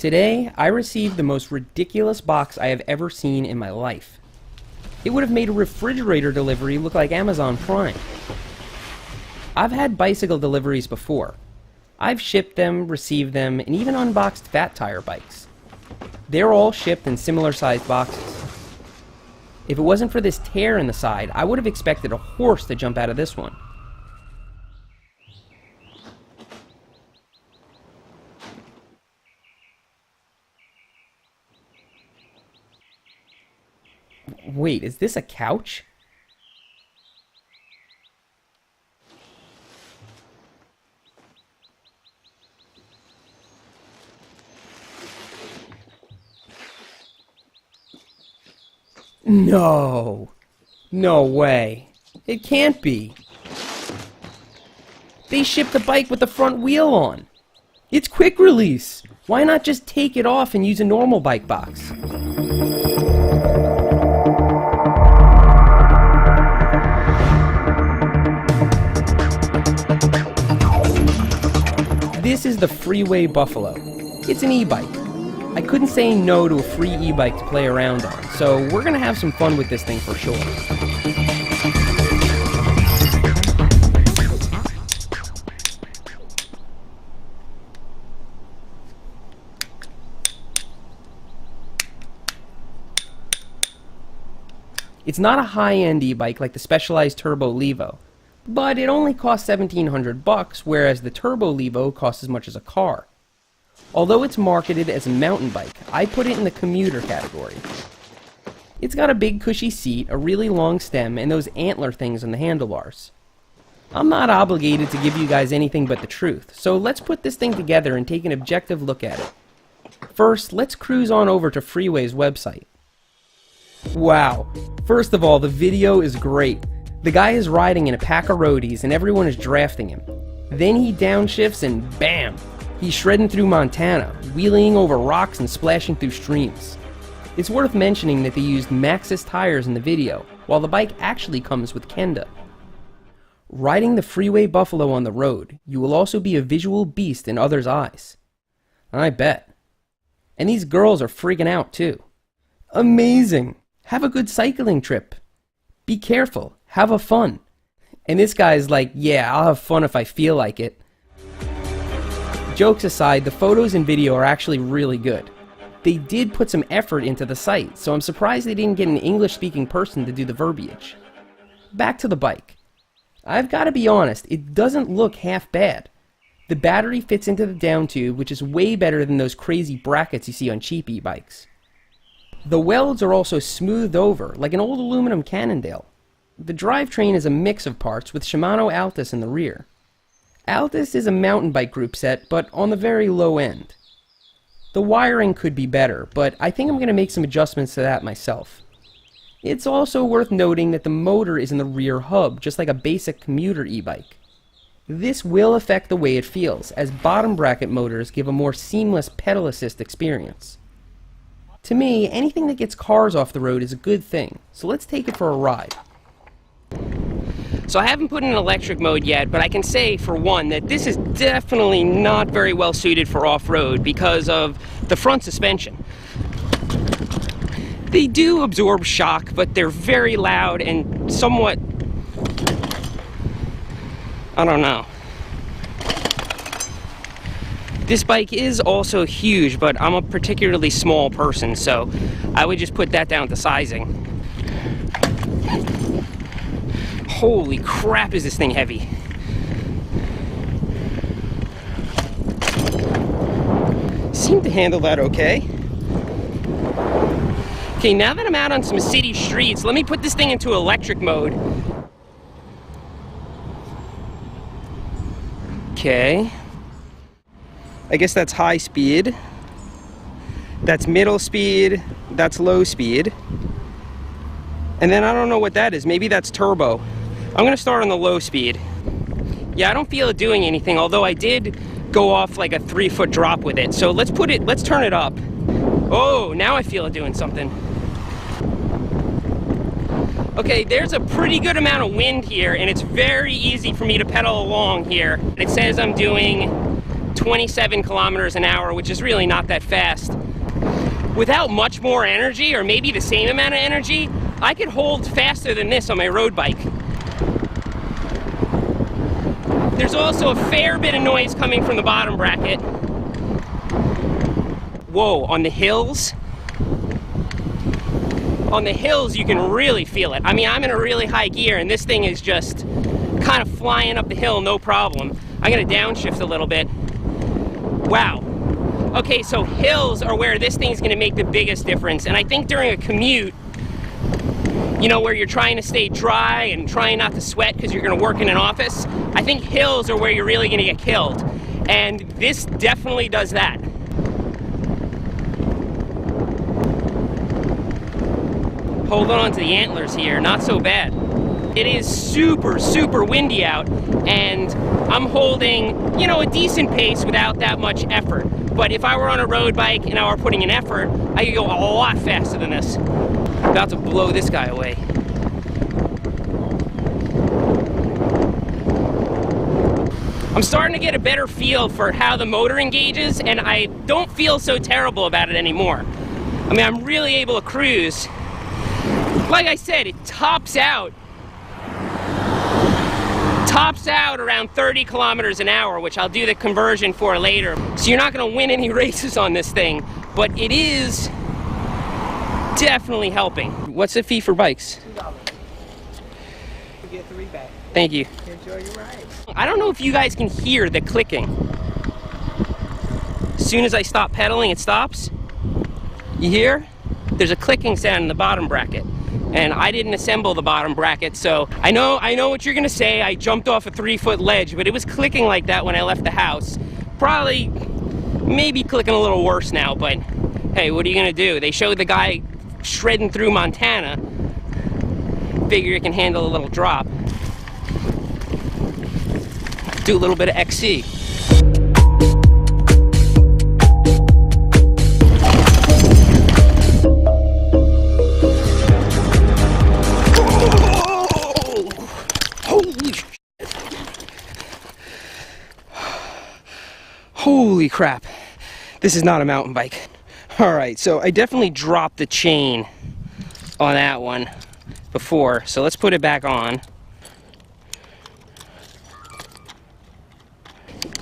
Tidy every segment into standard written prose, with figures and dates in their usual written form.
Today, I received the most ridiculous box I have ever seen in my life. It would have made a refrigerator delivery look like Amazon Prime. I've had bicycle deliveries before. I've shipped them, received them, and even unboxed fat tire bikes. They're all shipped in similar sized boxes. If it wasn't for this tear in the side, I would have expected a horse to jump out of this one. Wait, is this a couch? No. No way. It can't be. They shipped the bike with the front wheel on. It's quick release. Why not just take it off and use a normal bike box? This is the Freeway Buffalo. It's an e-bike. I couldn't say no to a free e-bike to play around on, so we're gonna have some fun with this thing for sure. It's not a high-end e-bike like the Specialized Turbo Levo, but it only costs $1,700, whereas the Turbo Levo costs as much as a car. Although it's marketed as a mountain bike, I put it in the commuter category. It's got a big cushy seat, a really long stem, and those antler things on the handlebars. I'm not obligated to give you guys anything but the truth, so let's put this thing together and take an objective look at it. First, let's cruise on over to Freeway's website. Wow, first of all, the video is great. The guy is riding in a pack of roadies and everyone is drafting him. Then he downshifts and bam! He's shredding through Montana, wheeling over rocks and splashing through streams. It's worth mentioning that they used Maxxis tires in the video, while the bike actually comes with Kenda. Riding the Freeway Buffalo on the road, you will also be a visual beast in others' eyes. I bet. And these girls are freaking out too. Amazing! Have a good cycling trip. Be careful. Have a fun. And this guy's like, yeah, I'll have fun if I feel like it. Jokes aside, the photos and video are actually really good. They did put some effort into the site, so I'm surprised they didn't get an English-speaking person to do the verbiage. Back to the bike. I've got to be honest, it doesn't look half bad. The battery fits into the down tube, which is way better than those crazy brackets you see on cheap e-bikes. The welds are also smoothed over, like an old aluminum Cannondale. The drivetrain is a mix of parts with Shimano Altus in the rear. Altus is a mountain bike group set, but on the very low end. The wiring could be better, but I think I'm going to make some adjustments to that myself. It's also worth noting that the motor is in the rear hub, just like a basic commuter e-bike. This will affect the way it feels, as bottom bracket motors give a more seamless pedal assist experience. To me, anything that gets cars off the road is a good thing, so let's take it for a ride. So I haven't put in electric mode yet, but I can say, for one, that this is definitely not very well suited for off-road because of the front suspension. They do absorb shock, but they're very loud and somewhat, I don't know. This bike is also huge, but I'm a particularly small person, so I would just put that down to sizing. Holy crap, is this thing heavy. Seem to handle that okay. Okay, now that I'm out on some city streets, let me put this thing into electric mode. Okay. I guess that's high speed. That's middle speed. That's low speed. And then I don't know what that is. Maybe that's turbo. I'm gonna start on the low speed. Yeah, I don't feel it doing anything, although I did go off like a 3-foot drop with it. So let's turn it up. Oh, now I feel it doing something. Okay, there's a pretty good amount of wind here, and it's very easy for me to pedal along here. It says I'm doing 27 kilometers an hour, which is really not that fast. Without much more energy, or maybe the same amount of energy, I could hold faster than this on my road bike. There's also a fair bit of noise coming from the bottom bracket. Whoa, on the hills? On the hills, you can really feel it. I mean, I'm in a really high gear, and this thing is just kind of flying up the hill, no problem. I'm gonna downshift a little bit. Wow. Okay, so hills are where this thing's gonna make the biggest difference. And I think during a commute, you know, where you're trying to stay dry and trying not to sweat because you're gonna work in an office, I think hills are where you're really gonna get killed. And this definitely does that. Holding on to the antlers here, not so bad. It is super, super windy out, and I'm holding, you know, a decent pace without that much effort. But if I were on a road bike and I were putting in effort, I could go a lot faster than this. About to blow this guy away. I'm starting to get a better feel for how the motor engages, and I don't feel so terrible about it anymore. I mean, I'm really able to cruise. Like I said, it tops out around 30 kilometers an hour, which I'll do the conversion for later. So you're not going to win any races on this thing, but it is definitely helping. What's the fee for bikes? $2. You get 3 back. Thank you. Enjoy your ride. I don't know if you guys can hear the clicking. As soon as I stop pedaling, it stops. You hear? There's a clicking sound in the bottom bracket. And I didn't assemble the bottom bracket, so I know what you're gonna say. I jumped off a 3-foot ledge, but it was clicking like that when I left the house. Probably, maybe clicking a little worse now, but hey, what are you gonna do? They showed the guy shredding through Montana. Figure it can handle a little drop. Do a little bit of XC. Holy crap, this is not a mountain bike. All right, so I definitely dropped the chain on that one before, so let's put it back on.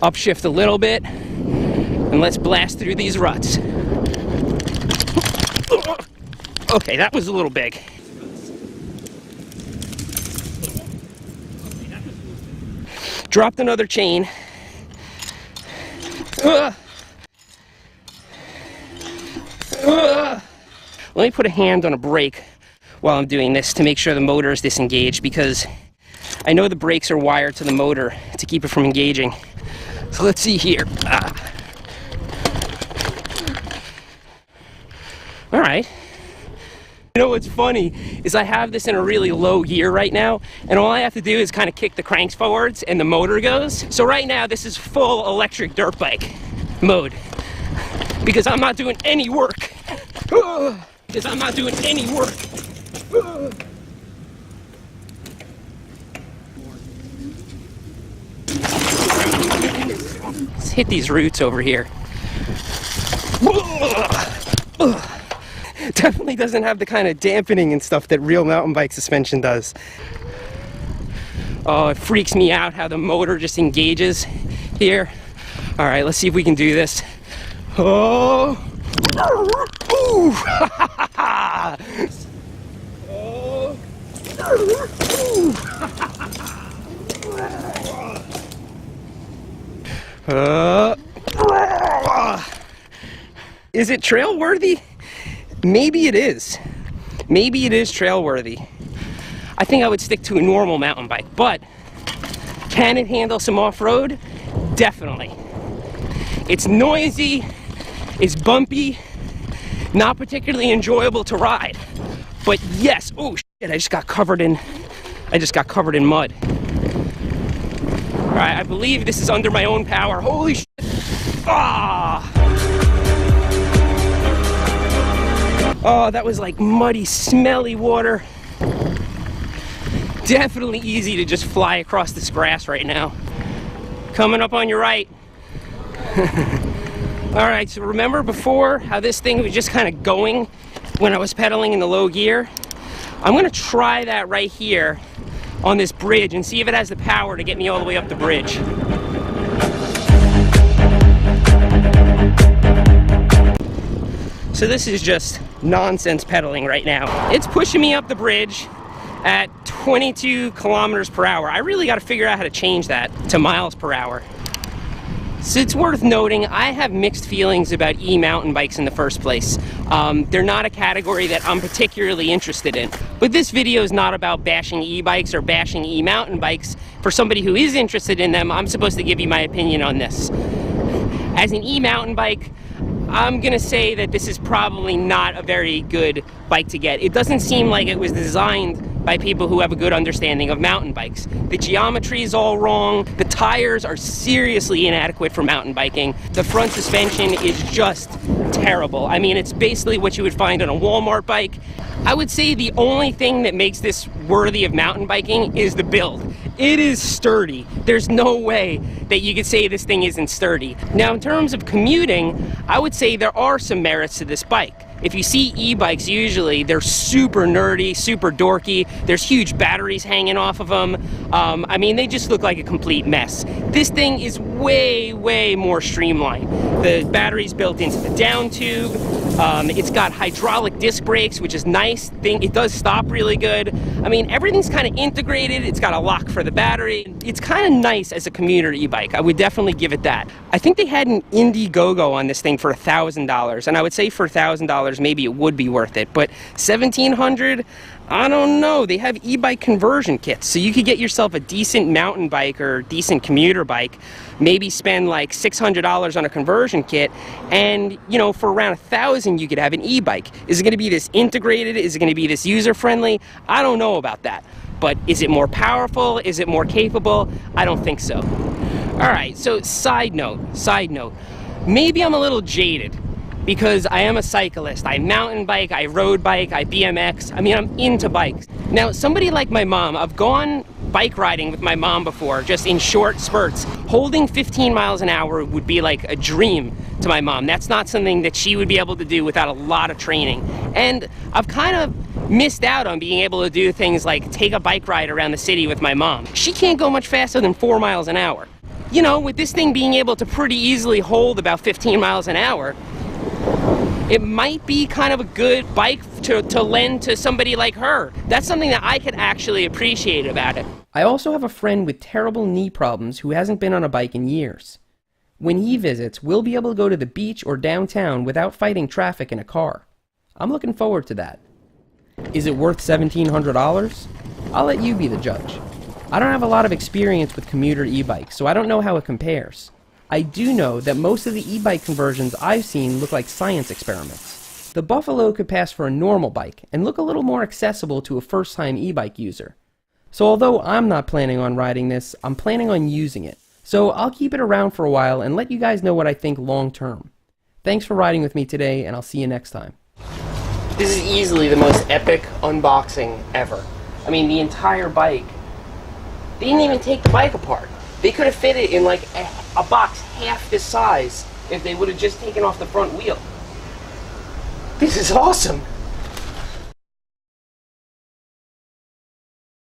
Upshift a little bit, and let's blast through these ruts. Okay, that was a little big. Dropped another chain. Let me put a hand on a brake while I'm doing this to make sure the motor is disengaged, because I know the brakes are wired to the motor to keep it from engaging. So let's see here. All right. You know what's funny is I have this in a really low gear right now, and all I have to do is kind of kick the cranks forwards and the motor goes. So right now this is full electric dirt bike mode, because I'm not doing any work. Because I'm not doing any work. Let's hit these roots over here. Definitely doesn't have the kind of dampening and stuff that real mountain bike suspension does. Oh, it freaks me out how the motor just engages here. All right, let's see if we can do this. Oh! Ooh! Is it trail worthy? Maybe it is. Maybe it is trail worthy. I think I would stick to a normal mountain bike, but can it handle some off-road? Definitely. It's noisy, it's bumpy, not particularly enjoyable to ride. But yes, oh shit, I just got covered in mud. All right, I believe this is under my own power. Holy shit. Ah! Oh, that was like muddy, smelly water. Definitely easy to just fly across this grass right now. Coming up on your right. Alright, so remember before how this thing was just kind of going when I was pedaling in the low gear? I'm going to try that right here on this bridge and see if it has the power to get me all the way up the bridge. So this is just nonsense pedaling right now. It's pushing me up the bridge at 22 kilometers per hour. I really got to figure out how to change that to miles per hour. So it's worth noting, I have mixed feelings about e-mountain bikes in the first place. They're not a category that I'm particularly interested in. But this video is not about bashing e-bikes or bashing e-mountain bikes. For somebody who is interested in them, I'm supposed to give you my opinion on this. As an e-mountain bike, I'm gonna say that this is probably not a very good bike to get. It doesn't seem like it was designed by people who have a good understanding of mountain bikes. The geometry is all wrong. The tires are seriously inadequate for mountain biking. The front suspension is just terrible. I mean, it's basically what you would find on a Walmart bike. I would say the only thing that makes this worthy of mountain biking is the build. It is sturdy. There's no way that you could say this thing isn't sturdy. Now, in terms of commuting, I would say there are some merits to this bike. If you see e-bikes, usually they're super nerdy, super dorky. There's huge batteries hanging off of them. I mean, they just look like a complete mess. This thing is way, way more streamlined. The battery's built into the down tube. It's got hydraulic disc brakes, which is nice. It does stop really good. I mean, everything's kind of integrated. It's got a lock for the battery. It's kind of nice as a commuter e-bike. I would definitely give it that. I think they had an Indiegogo on this thing for $1,000, and I would say for $1,000 maybe it would be worth it, but $1,700, I don't know. They have e-bike conversion kits, so you could get yourself a decent mountain bike or decent commuter bike, maybe spend like $600 on a conversion kit, and you know, for around $1,000 you could have an e-bike. Is it going to be this integrated? Is it going to be this user-friendly? I don't know about that. But is it more powerful? Is it more capable? I don't think so. Alright, so side note, maybe I'm a little jaded because I am a cyclist. I mountain bike, I road bike, I BMX. I mean, I'm into bikes. Now, somebody like my mom, I've gone bike riding with my mom before, just in short spurts. Holding 15 miles an hour would be like a dream to my mom. That's not something that she would be able to do without a lot of training. And I've kind of missed out on being able to do things like take a bike ride around the city with my mom. She can't go much faster than 4 miles an hour. You know, with this thing being able to pretty easily hold about 15 miles an hour, it might be kind of a good bike to lend to somebody like her. That's something that I could actually appreciate about it. I also have a friend with terrible knee problems who hasn't been on a bike in years. When he visits, we'll be able to go to the beach or downtown without fighting traffic in a car. I'm looking forward to that. Is it worth $1,700? I'll let you be the judge. I don't have a lot of experience with commuter e-bikes, so I don't know how it compares. I do know that most of the e-bike conversions I've seen look like science experiments. The Buffalo could pass for a normal bike and look a little more accessible to a first-time e-bike user. So although I'm not planning on riding this, I'm planning on using it. So I'll keep it around for a while and let you guys know what I think long term. Thanks for riding with me today, and I'll see you next time. This is easily the most epic unboxing ever. I mean, the entire bike. They didn't even take the bike apart. They could have fit it in like a box half this size if they would have just taken off the front wheel. This is awesome.